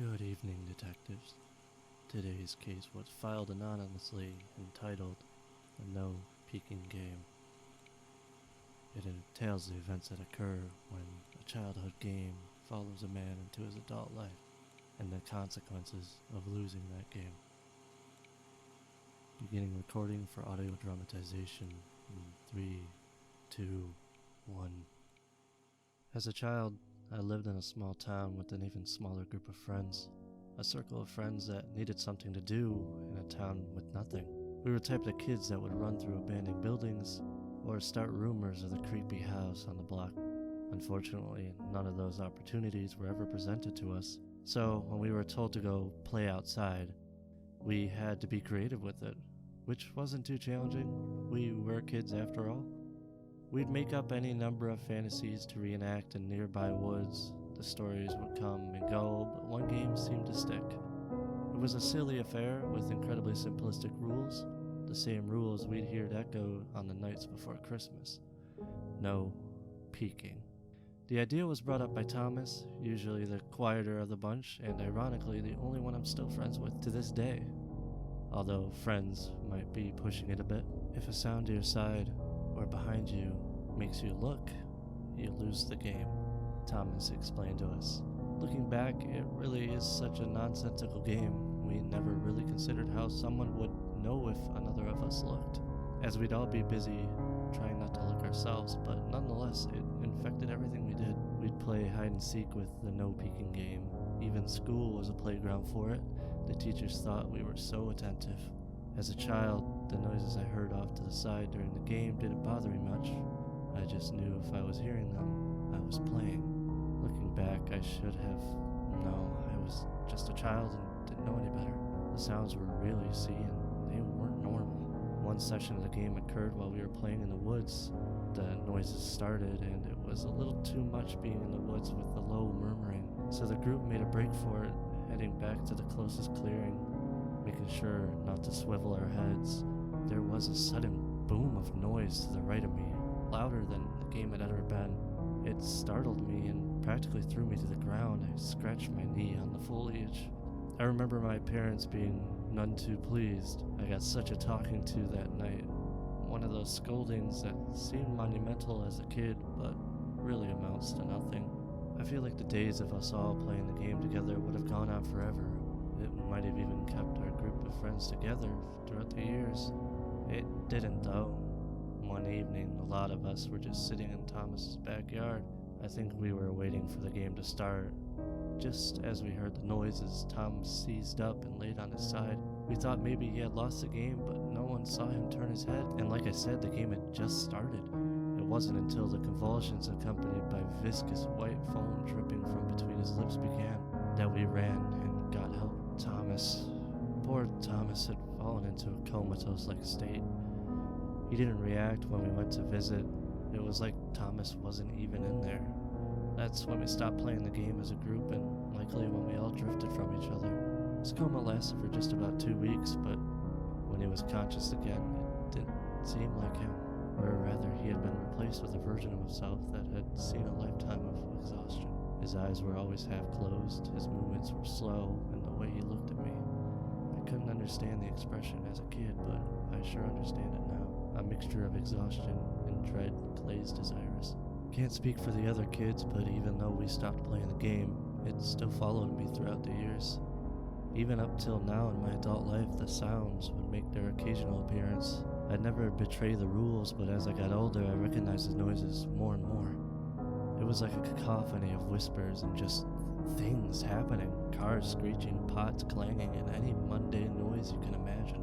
Good evening, detectives. Today's case was filed anonymously entitled The No Peeking Game. It entails the events that occur when a childhood game follows a man into his adult life and the consequences of losing that game. Beginning recording for audio dramatization in 3, 2, 1. As a child, I lived in a small town with an even smaller group of friends. A circle of friends that needed something to do in a town with nothing. We were the type of kids that would run through abandoned buildings or start rumors of the creepy house on the block. Unfortunately, none of those opportunities were ever presented to us. So when we were told to go play outside, we had to be creative with it, which wasn't too challenging. We were kids after all. We'd make up any number of fantasies to reenact in nearby woods. The stories would come and go, but one game seemed to stick. It was a silly affair with incredibly simplistic rules, the same rules we'd heard echoed on the nights before Christmas. No peeking. The idea was brought up by Thomas, usually the quieter of the bunch, and ironically the only one I'm still friends with to this day. Although friends might be pushing it a bit. If a sound to your side or behind you makes you look, you lose the game, Thomas explained to us. Looking back, it really is such a nonsensical game. We never really considered how someone would know if another of us looked, as we'd all be busy trying not to look ourselves, but nonetheless, it infected everything we did. We'd play hide and seek with the no peeking game. Even school was a playground for it. The teachers thought we were so attentive. As a child, the noises I heard off to the side during the game didn't bother me much. I just knew if I was hearing them, I was playing. Looking back, I should have. No, I was just a child and didn't know any better. The sounds were real, you see, and they weren't normal. One session of the game occurred while we were playing in the woods. The noises started, and it was a little too much being in the woods with the low murmuring, so the group made a break for it, heading back to the closest clearing. Making sure not to swivel our heads, there was a sudden boom of noise to the right of me, louder than the game had ever been. It startled me and practically threw me to the ground. I scratched my knee on the foliage. I remember my parents being none too pleased. I got such a talking to that night. One of those scoldings that seemed monumental as a kid, but really amounts to nothing. I feel like the days of us all playing the game together would have gone on forever. It might have even kept our group of friends together throughout the years. It didn't, though. One evening, a lot of us were just sitting in Thomas's backyard. I think we were waiting for the game to start. Just as we heard the noises, Tom seized up and laid on his side. We thought maybe he had lost the game, but no one saw him turn his head. And like I said, the game had just started. It wasn't until the convulsions accompanied by viscous white foam dripping from between his lips began that we ran and got help. Poor Thomas had fallen into a comatose-like state. He didn't react when we went to visit. It was like Thomas wasn't even in there. That's when we stopped playing the game as a group, and likely when we all drifted from each other. His coma lasted for just about 2 weeks, but when he was conscious again, it didn't seem like him. Or rather, he had been replaced with a version of himself that had seen a lifetime of exhaustion. His eyes were always half closed, his movements were slow, and the way he looked at me. I couldn't understand the expression as a kid, but I sure understand it now. A mixture of exhaustion and dread glazed his iris. Can't speak for the other kids, but even though we stopped playing the game, it still followed me throughout the years. Even up till now in my adult life, the sounds would make their occasional appearance. I'd never betray the rules, but as I got older, I recognized the noises more and more. It was like a cacophony of whispers and just things happening. Cars screeching, pots clanging, and any mundane noise you can imagine.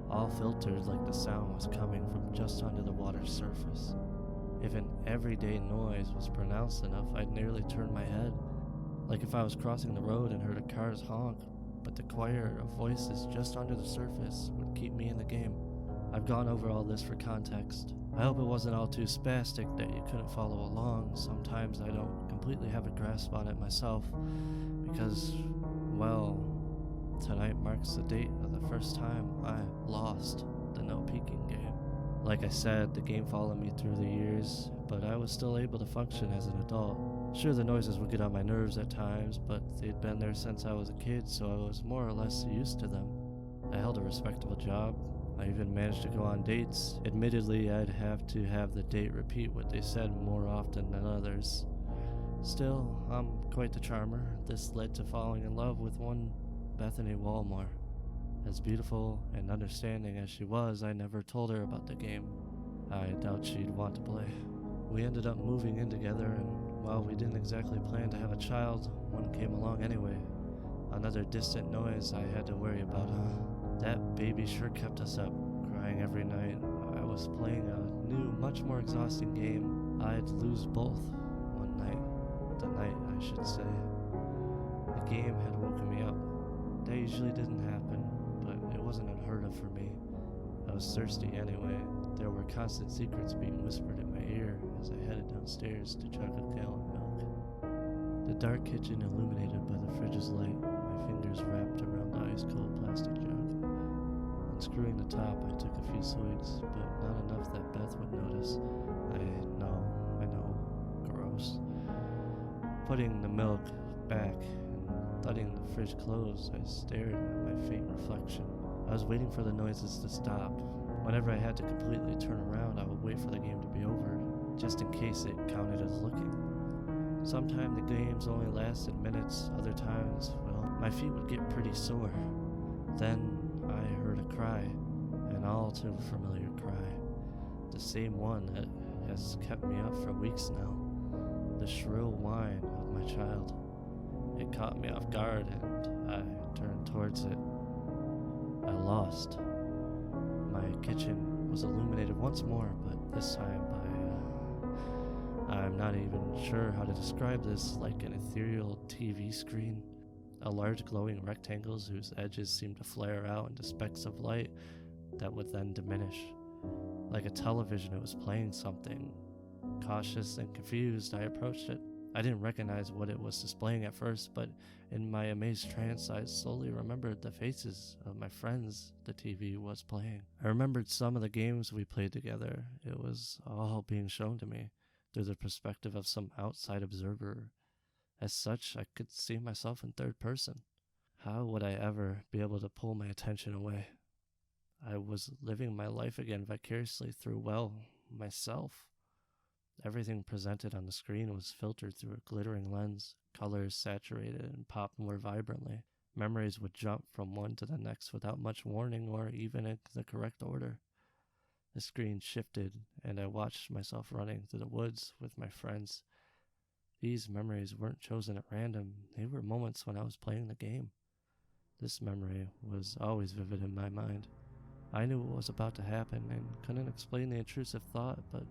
All filtered like the sound was coming from just under the water's surface. If an everyday noise was pronounced enough, I'd nearly turn my head. Like if I was crossing the road and heard a car's honk, but the choir of voices just under the surface would keep me in the game. I've gone over all this for context. I hope it wasn't all too spastic that you couldn't follow along. Sometimes I don't completely have a grasp on it myself, because, well, tonight marks the date of the first time I lost the no peeking game. Like I said, the game followed me through the years, but I was still able to function as an adult. Sure, the noises would get on my nerves at times, but they'd been there since I was a kid, so I was more or less used to them. I held a respectable job. I even managed to go on dates. Admittedly, I'd have to have the date repeat what they said more often than others. Still, I'm quite the charmer. This led to falling in love with one Bethany Walmore. As beautiful and understanding as she was, I never told her about the game. I doubt she'd want to play. We ended up moving in together, and while we didn't exactly plan to have a child, one came along anyway. Another distant noise I had to worry about. That baby sure kept us up, crying every night. I was playing a new, much more exhausting game. I'd lose both one night. The night, I should say. The game had woken me up. That usually didn't happen, but it wasn't unheard of for me. I was thirsty anyway. There were constant secrets being whispered in my ear as I headed downstairs to chug a gallon of milk. The dark kitchen illuminated by the fridge's light, my fingers wrapped around the ice-cold plastic jug. Unscrewing the top, I took a few swigs, but not enough that Beth would notice. I know, gross. Putting the milk back and thudding the fridge closed, I stared at my faint reflection. I was waiting for the noises to stop. Whenever I had to completely turn around, I would wait for the game to be over, just in case it counted as looking. Sometimes the games only lasted minutes, other times, well, my feet would get pretty sore. Then I heard a cry, an all too familiar cry. The same one that has kept me up for weeks now. The shrill whine of my child. It caught me off guard and I turned towards it. I lost. My kitchen was illuminated once more, but this time by I'm not even sure how to describe this, like an ethereal TV screen. A large glowing rectangles whose edges seemed to flare out into specks of light that would then diminish. Like a television, it was playing something. Cautious and confused, I approached it. I didn't recognize what it was displaying at first, but in my amazed trance, I slowly remembered the faces of my friends the TV was playing. I remembered some of the games we played together. It was all being shown to me through the perspective of some outside observer. As such, I could see myself in third person. How would I ever be able to pull my attention away? I was living my life again vicariously through, well, myself. Everything presented on the screen was filtered through a glittering lens, colors saturated and popped more vibrantly. Memories would jump from one to the next without much warning or even in the correct order. The screen shifted, and I watched myself running through the woods with my friends. These memories weren't chosen at random. They were moments when I was playing the game. This memory was always vivid in my mind. I knew what was about to happen and couldn't explain the intrusive thought, but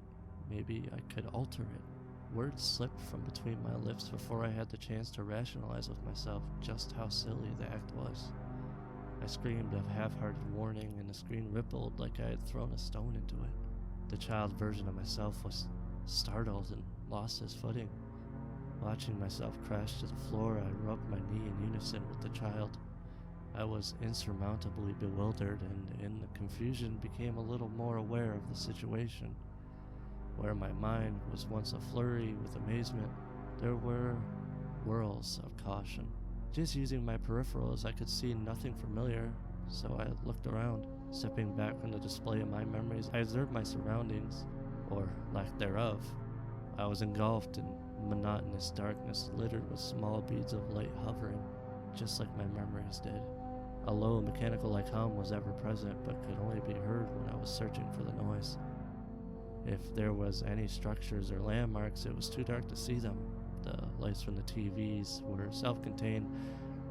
maybe I could alter it. Words slipped from between my lips before I had the chance to rationalize with myself just how silly the act was. I screamed a half-hearted warning, and the screen rippled like I had thrown a stone into it. The child version of myself was startled and lost his footing. Watching myself crash to the floor, I rubbed my knee in unison with the child. I was insurmountably bewildered, and in the confusion became a little more aware of the situation. Where my mind was once a flurry with amazement, there were whirls of caution. Just using my peripherals, I could see nothing familiar, so I looked around. Stepping back from the display of my memories, I observed my surroundings, or lack thereof. I was engulfed in monotonous darkness littered with small beads of light hovering, just like my memories did. A low mechanical-like hum was ever present, but could only be heard when I was searching for the noise. If there was any structures or landmarks, it was too dark to see them. The lights from the TVs were self-contained,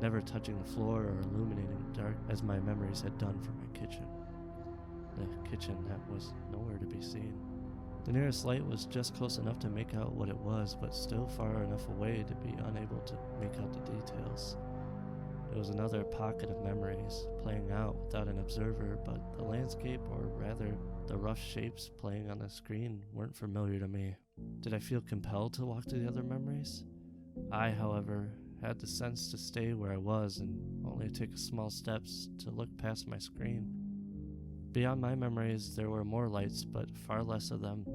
never touching the floor or illuminating the dark as my memories had done for my kitchen. The kitchen that was nowhere to be seen. The nearest light was just close enough to make out what it was, but still far enough away to be unable to make out the details. It was another pocket of memories, playing out without an observer, but the landscape, or rather the rough shapes playing on the screen, weren't familiar to me. Did I feel compelled to walk to the other memories? I, however, had the sense to stay where I was and only take small steps to look past my screen. Beyond my memories, there were more lights, but far less of them.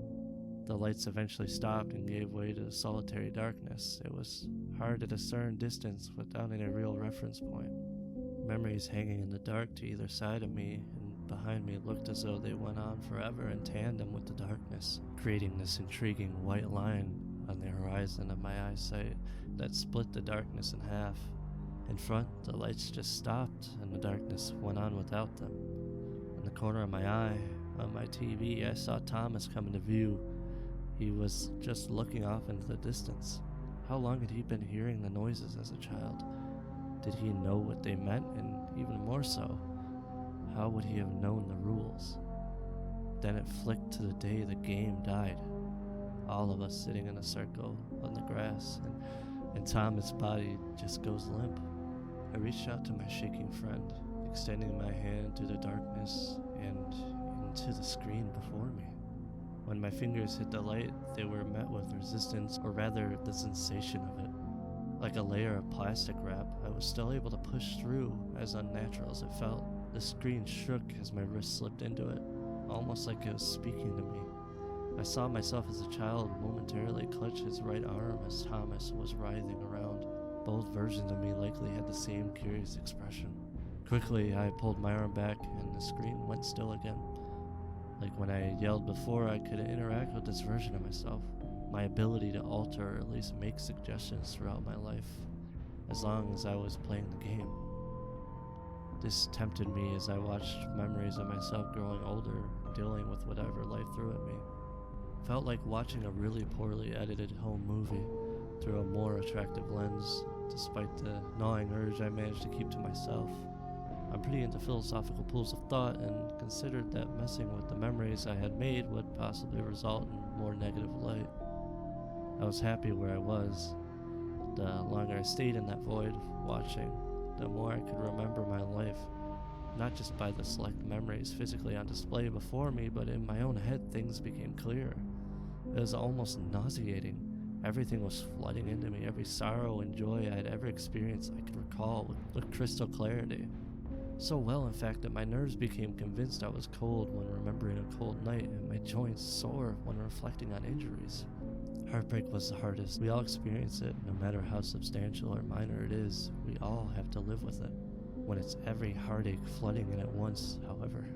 The lights eventually stopped and gave way to solitary darkness. It was hard to discern distance without any real reference point. Memories hanging in the dark to either side of me and behind me looked as though they went on forever in tandem with the darkness, creating this intriguing white line on the horizon of my eyesight that split the darkness in half. In front, the lights just stopped and the darkness went on without them. In the corner of my eye, on my TV, I saw Thomas come into view. He was just looking off into the distance. How long had he been hearing the noises as a child? Did he know what they meant? And even more so, how would he have known the rules? Then it flicked to the day the game died. All of us sitting in a circle on the grass, and Thomas' body just goes limp. I reached out to my shaking friend, extending my hand through the darkness and into the screen before me. When my fingers hit the light, they were met with resistance, or rather the sensation of it. Like a layer of plastic wrap, I was still able to push through, as unnatural as it felt. The screen shook as my wrist slipped into it, almost like it was speaking to me. I saw myself as a child momentarily clutch his right arm as Thomas was writhing around. Both versions of me likely had the same curious expression. Quickly, I pulled my arm back and the screen went still again. Like when I yelled before, I could interact with this version of myself. My ability to alter or at least make suggestions throughout my life, as long as I was playing the game. This tempted me as I watched memories of myself growing older, dealing with whatever life threw at me. Felt like watching a really poorly edited home movie through a more attractive lens, despite the gnawing urge I managed to keep to myself. I'm pretty into philosophical pools of thought and considered that messing with the memories I had made would possibly result in more negative light. I was happy where I was. The longer I stayed in that void, watching, the more I could remember my life, not just by the select memories physically on display before me, but in my own head things became clearer. It was almost nauseating. Everything was flooding into me. Every sorrow and joy I had ever experienced I could recall with crystal clarity. So well, in fact, that my nerves became convinced I was cold when remembering a cold night, and my joints sore when reflecting on injuries. Heartbreak was the hardest. We all experience it, no matter how substantial or minor it is. We all have to live with it. When it's every heartache flooding in at once, however,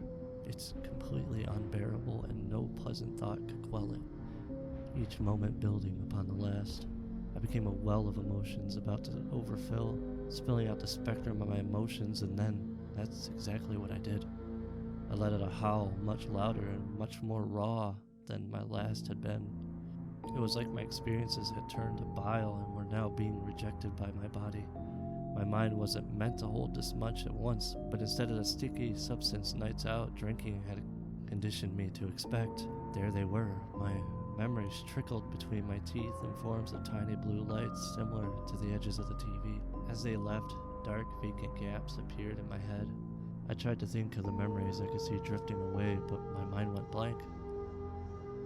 it's completely unbearable and no pleasant thought could quell it. Each moment building upon the last. I became a well of emotions about to overfill, spilling out the spectrum of my emotions, and then that's exactly what I did. I let out a howl much louder and much more raw than my last had been. It was like my experiences had turned to bile and were now being rejected by my body. My mind wasn't meant to hold this much at once, but instead of the sticky substance nights out drinking had conditioned me to expect, there they were. My memories trickled between my teeth in forms of tiny blue lights similar to the edges of the TV. As they left, dark, vacant gaps appeared in my head. I tried to think of the memories I could see drifting away, but my mind went blank.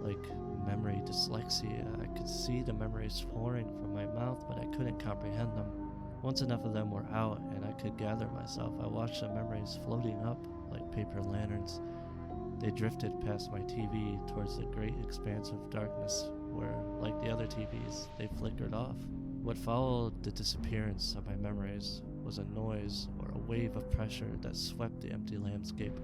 Like memory dyslexia, I could see the memories pouring from my mouth, but I couldn't comprehend them. Once enough of them were out and I could gather myself, I watched the memories floating up like paper lanterns. They drifted past my TV towards the great expanse of darkness where, like the other TVs, they flickered off. What followed the disappearance of my memories was a noise or a wave of pressure that swept the empty landscape.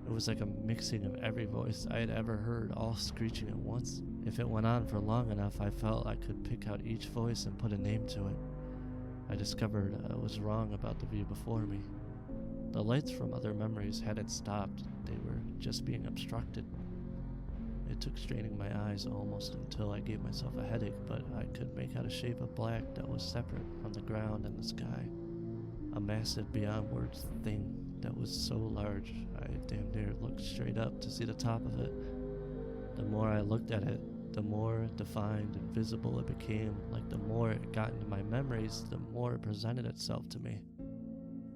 It was like a mixing of every voice I had ever heard, all screeching at once. If it went on for long enough, I felt I could pick out each voice and put a name to it. I discovered I was wrong about the view before me. The lights from other memories hadn't stopped, they were just being obstructed. It took straining my eyes almost until I gave myself a headache, but I could make out a shape of black that was separate from the ground and the sky. A massive beyond words thing that was so large I damn near looked straight up to see the top of it. The more I looked at it, the more defined and visible it became. Like the more it got into my memories, the more it presented itself to me.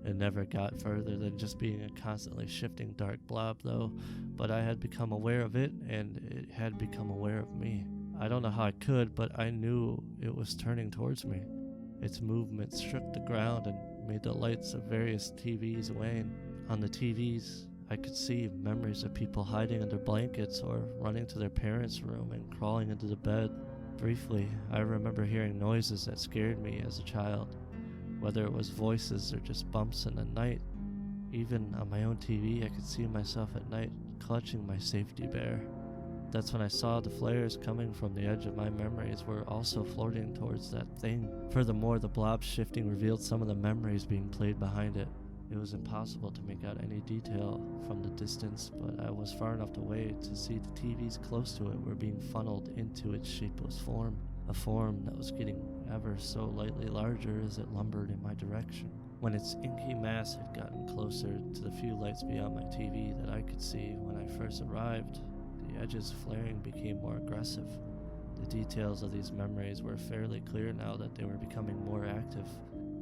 It never got further than just being a constantly shifting dark blob though, but I had become aware of it and it had become aware of me. I don't know how I could, but I knew it was turning towards me. Its movements shook the ground and made the lights of various TVs wane. On the TVs, I could see memories of people hiding under blankets or running to their parents' room and crawling into the bed. Briefly, I remember hearing noises that scared me as a child, whether it was voices or just bumps in the night. Even on my own TV, I could see myself at night clutching my safety bear. That's when I saw the flares coming from the edge of my memories were also floating towards that thing. Furthermore, the blob shifting revealed some of the memories being played behind it. It was impossible to make out any detail from the distance, but I was far enough away to see the TVs close to it were being funneled into its shapeless form, a form that was getting ever so lightly larger as it lumbered in my direction. When its inky mass had gotten closer to the few lights beyond my TV that I could see when I first arrived, the edges flaring became more aggressive. The details of these memories were fairly clear now that they were becoming more active.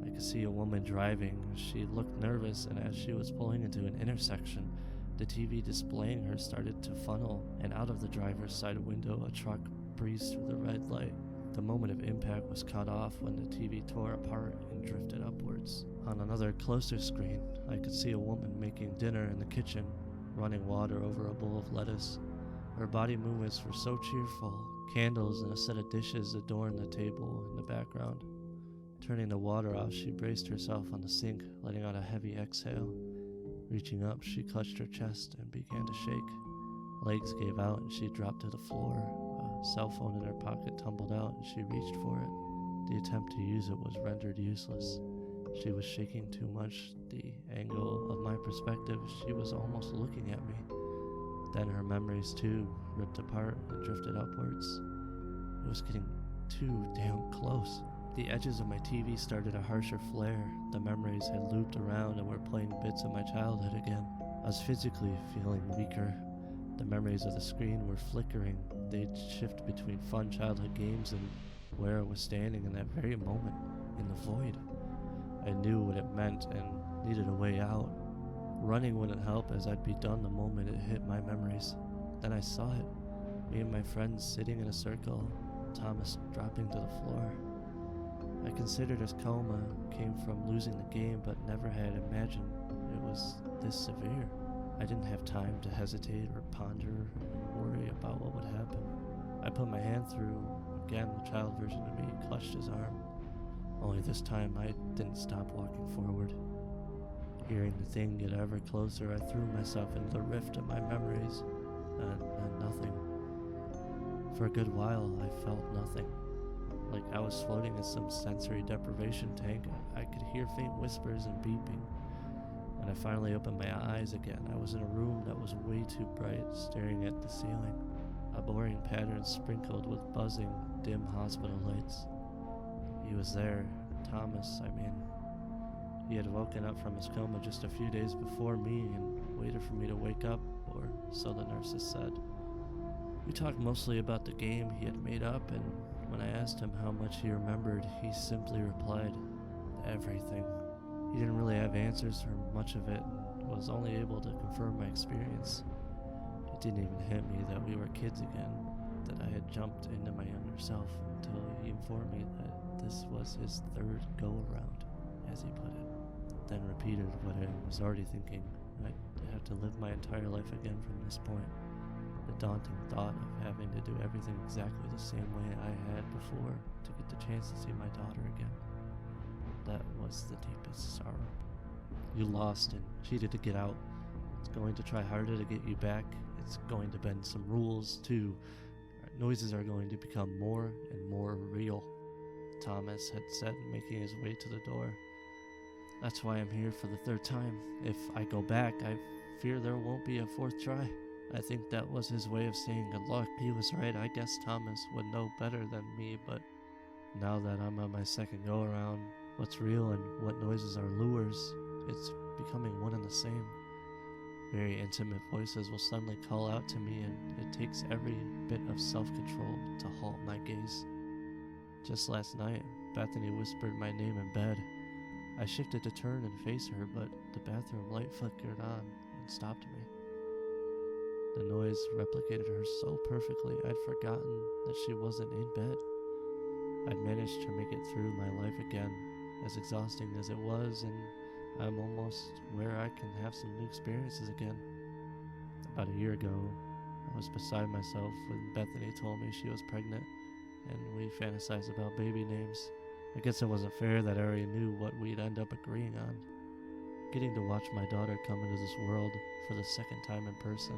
I could see a woman driving. She looked nervous, and as she was pulling into an intersection, the TV displaying her started to funnel, and out of the driver's side window a truck breezed through the red light. The moment of impact was cut off when the TV tore apart and drifted upwards. On another closer screen, I could see a woman making dinner in the kitchen, running water over a bowl of lettuce. Her body movements were so cheerful. Candles and a set of dishes adorned the table in the background. Turning the water off, she braced herself on the sink, letting out a heavy exhale. Reaching up, she clutched her chest and began to shake. Legs gave out and she dropped to the floor. A cell phone in her pocket tumbled out and she reached for it. The attempt to use it was rendered useless. She was shaking too much. The angle of my perspective, she was almost looking at me. Then her memories too ripped apart and drifted upwards. It was getting too damn close. The edges of my TV started a harsher flare. The memories had looped around and were playing bits of my childhood again. I was physically feeling weaker. The memories of the screen were flickering. They'd shift between fun childhood games and where I was standing in that very moment, in the void. I knew what it meant and needed a way out. Running wouldn't help, as I'd be done the moment it hit my memories. Then I saw it. Me and my friends sitting in a circle, Thomas dropping to the floor. I considered his coma came from losing the game, but never had imagined it was this severe. I didn't have time to hesitate or ponder and worry about what would happen. I put my hand through. Again, the child version of me clutched his arm. Only this time I didn't stop walking forward. Hearing the thing get ever closer, I threw myself into the rift of my memories, and nothing. For a good while, I felt nothing. Like I was floating in some sensory deprivation tank. I could hear faint whispers and beeping. When I finally opened my eyes again, I was in a room that was way too bright, staring at the ceiling. A boring pattern sprinkled with buzzing, dim hospital lights. He was there, Thomas, I mean. He had woken up from his coma just a few days before me and waited for me to wake up, or so the nurses said. We talked mostly about the game he had made up, and when I asked him how much he remembered, he simply replied, everything. He didn't really have answers for much of it and was only able to confirm my experience. It didn't even hit me that we were kids again, that I had jumped into my younger self until he informed me that this was his third go-around, as he put it. Then repeated what I was already thinking. I'd have to live my entire life again from this point. The daunting thought of having to do everything exactly the same way I had before to get the chance to see my daughter again. That was the deepest sorrow. You lost and cheated to get out. It's going to try harder to get you back. It's going to bend some rules too. Noises are going to become more and more real, Thomas had said, making his way to the door. That's why I'm here for the third time. If I go back, I fear there won't be a fourth try. I think that was his way of saying good luck. He was right. I guess Thomas would know better than me, but now that I'm on my second go-around, what's real and what noises are lures, it's becoming one and the same. Very intimate voices will suddenly call out to me, and it takes every bit of self-control to halt my gaze. Just last night, Bethany whispered my name in bed. I shifted to turn and face her, but the bathroom light flickered on and stopped me. The noise replicated her so perfectly, I'd forgotten that she wasn't in bed. I'd managed to make it through my life again, as exhausting as it was, and I'm almost where I can have some new experiences again. About a year ago, I was beside myself when Bethany told me she was pregnant, and we fantasized about baby names. I guess it wasn't fair that I already knew what we'd end up agreeing on. Getting to watch my daughter come into this world for the second time in person,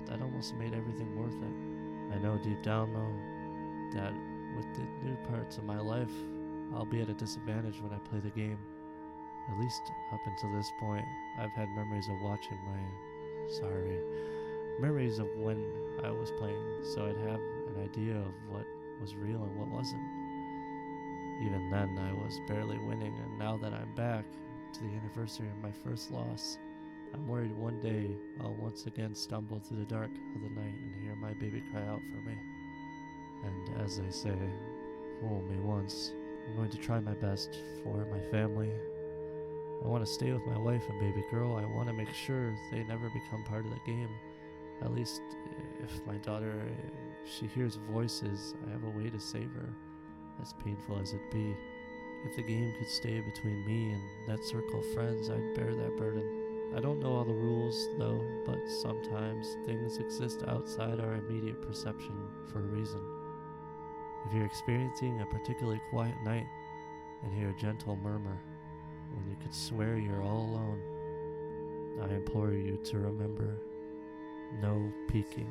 that almost made everything worth it. I know deep down, though, that with the new parts of my life, I'll be at a disadvantage when I play the game. At least up until this point, I've had memories of watching memories of when I was playing, so I'd have an idea of what was real and what wasn't. Even then, I was barely winning, and now that I'm back to the anniversary of my first loss, I'm worried one day I'll once again stumble through the dark of the night and hear my baby cry out for me. And as they say, fool me once, I'm going to try my best for my family. I want to stay with my wife and baby girl. I want to make sure they never become part of the game. At least if my daughter, she hears voices, I have a way to save her, as painful as it be. If the game could stay between me and that circle of friends, I'd bear that burden. I don't know all the rules, though, but sometimes things exist outside our immediate perception for a reason. If you're experiencing a particularly quiet night and hear a gentle murmur, when you could swear you're all alone, I implore you to remember, no peeking.